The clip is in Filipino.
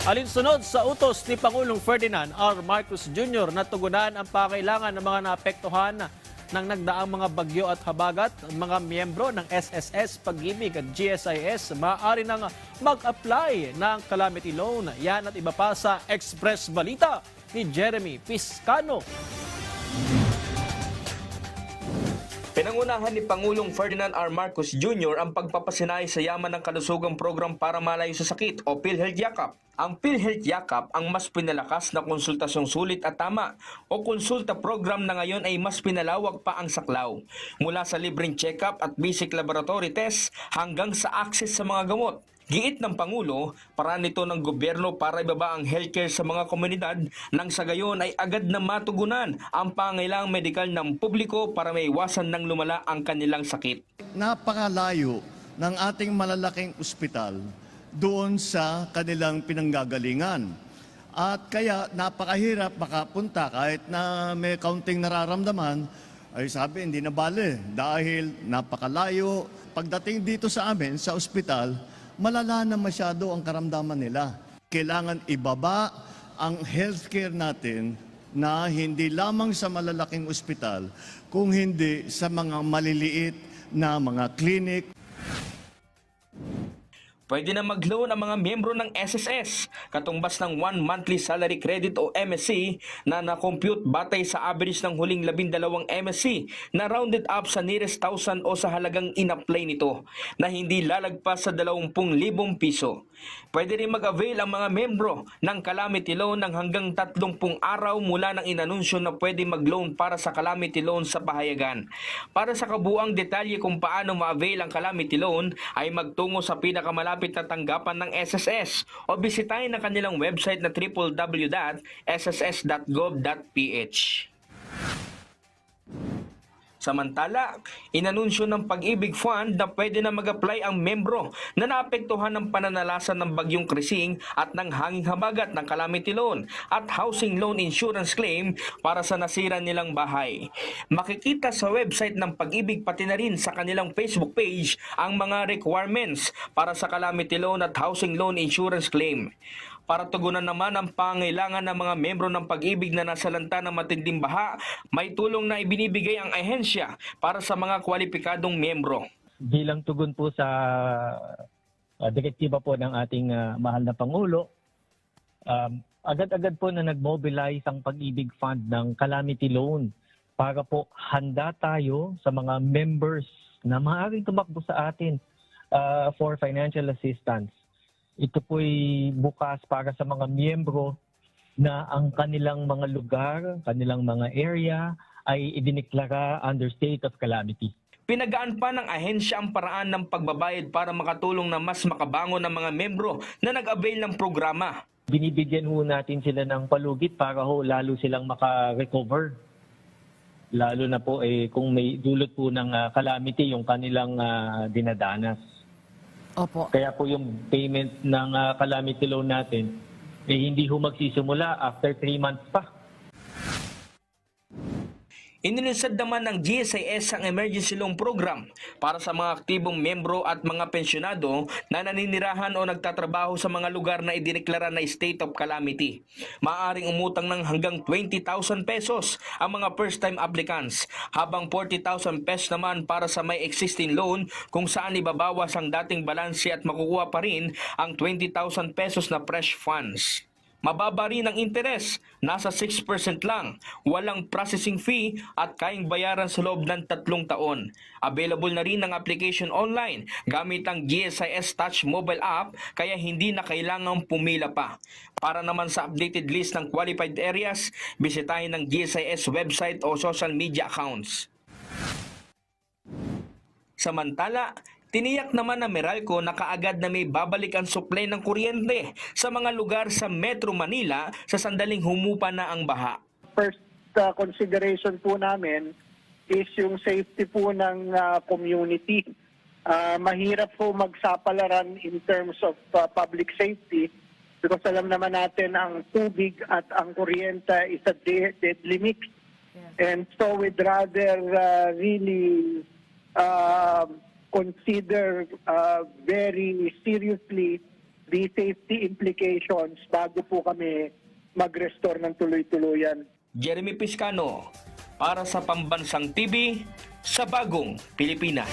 Alinsunod sa utos ni Pangulong Ferdinand R. Marcos Jr. na tugunan ang pakailangan ng mga naapektuhan ng nagdaang mga bagyo at habagat, mga miyembro ng SSS, Pag-ibig at GSIS maaari nang mag-apply ng calamity loan. Yan at iba pa sa Express Balita ni Jeremy Piscano. Pinangunahan ni Pangulong Ferdinand R. Marcos Jr. ang pagpapasinay sa Yaman ng Kalusugang Program para Malayo sa Sakit o PhilHealth Yakap. Ang PhilHealth Yakap ang mas pinalakas na konsultasyong sulit at tama o konsulta program na ngayon ay mas pinalawak pa ang saklaw. Mula sa libreng check-up at basic laboratory test hanggang sa access sa mga gamot. Giit ng Pangulo, paraan nito ng gobyerno para ibaba ang healthcare sa mga komunidad nang sa gayon ay agad na matugunan ang pangailangang medikal ng publiko para maiwasan ng lumala ang kanilang sakit. Napakalayo ng ating malalaking ospital doon sa kanilang pinanggagalingan. At kaya napakahirap makapunta kahit na may kaunting nararamdaman, ay sabi hindi na bale dahil napakalayo. Pagdating dito sa amin sa ospital, malala na masyado ang karamdaman nila. Kailangan ibaba ang healthcare natin na hindi lamang sa malalaking ospital, kung hindi sa mga maliliit na mga clinic. Pwede na mag-loan ang mga miyembro ng SSS, katumbas ng 1 monthly salary credit o MSC na na-compute batay sa average ng huling 12 MSC na rounded up sa nearest 1,000 o sa halagang in-apply nito na hindi lalagpas sa 20,000 piso. Pwede rin mag-avail ang mga miyembro ng calamity loan ng hanggang 30 araw mula ng inanunsyo na pwede mag-loan para sa calamity loan sa pahayagan. Para sa kabuang detalye kung paano ma-avail ang calamity loan ay magtungo sa pinakamalapit na tanggapan ng SSS o bisitahin ang kanilang website na www.sss.gov.ph. Samantala, inanunsyo ng Pag-ibig Fund na pwede na mag-apply ang membro na naapektuhan ng pananalasan ng bagyong Krising at ng hanging habagat ng calamity loan at housing loan insurance claim para sa nasira nilang bahay. Makikita sa website ng Pag-ibig pati na rin sa kanilang Facebook page ang mga requirements para sa calamity loan at housing loan insurance claim. Para tugunan naman ang pangailangan ng mga membro ng Pag-ibig na nasalanta ng matinding baha, may tulong na ibinibigay ang ahensya para sa mga kwalipikadong membro. Bilang tugon po sa direktiba po ng ating mahal na Pangulo, agad-agad po na nag-mobilize ang Pag-ibig Fund ng calamity loan para po handa tayo sa mga members na maaaring tumakbo sa atin for financial assistance. Ito po'y bukas para sa mga miyembro na ang kanilang mga lugar, kanilang mga area ay idineklara under state of calamity. Pinagaan pa ng ahensya ang paraan ng pagbabayad para makatulong na mas makabangon ng mga membro na nag-avail ng programa. Binibigyan ho natin sila ng palugit para ho lalo silang maka-recover. Lalo na po kung may dulot po ng calamity yung kanilang dinadanas. Opo. Kaya po yung payment ng calamity loan natin, hindi ho magsisimula after 3 months pa. Inilunsad naman ng GSIS ang emergency loan program para sa mga aktibong membro at mga pensyonado na naninirahan o nagtatrabaho sa mga lugar na idineklara na state of calamity. Maaaring umutang ng hanggang 20,000 pesos ang mga first-time applicants, habang 40,000 pesos naman para sa may existing loan kung saan ibabawas ang dating balanse at makukuha pa rin ang 20,000 pesos na fresh funds. Mababa rin ang interes, nasa 6% lang, walang processing fee at kayang bayaran sa loob ng 3 taon. Available na rin ang application online gamit ang GSIS Touch mobile app kaya hindi na kailangang pumila pa. Para naman sa updated list ng qualified areas, bisitahin ang GSIS website o social media accounts. Samantala, tiniyak naman ng Meralco na kaagad na may babalik ang supply ng kuryente sa mga lugar sa Metro Manila sa sandaling humupa na ang baha. First consideration po namin is yung safety po ng community. Mahirap po magsapalaran in terms of public safety because alam naman natin ang tubig at ang kuryente is a deadly mix. And so we'd rather really consider very seriously the safety implications bago po kami mag-restore ng tuloy-tuluyan. Jeremy Piscano, para sa Pambansang TV, sa Bagong Pilipinas.